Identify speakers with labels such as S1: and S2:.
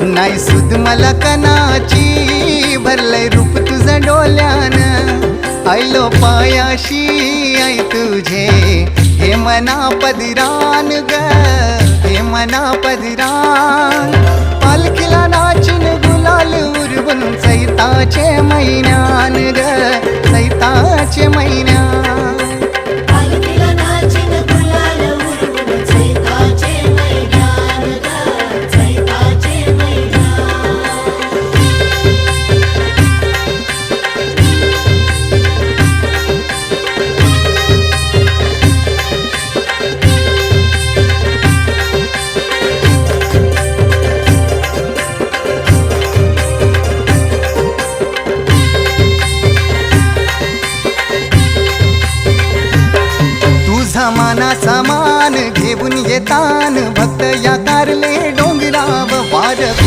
S1: नाही सुद मला कनाची भरलंय रूप तुझं डोल्यान आयलो पायाशी आई तुझे हे मना पदिरान ग हे मना पदिरान पालखीला नाचून गुलाल उरवून चैताचे महिन्यान ग चैताचे महिन्यान
S2: पालखीला नाचून गुलाल उडवून चैताचे महिन्यान ग चैताचे महिन्यान
S1: तुझा मानाचा मान घेऊन येतान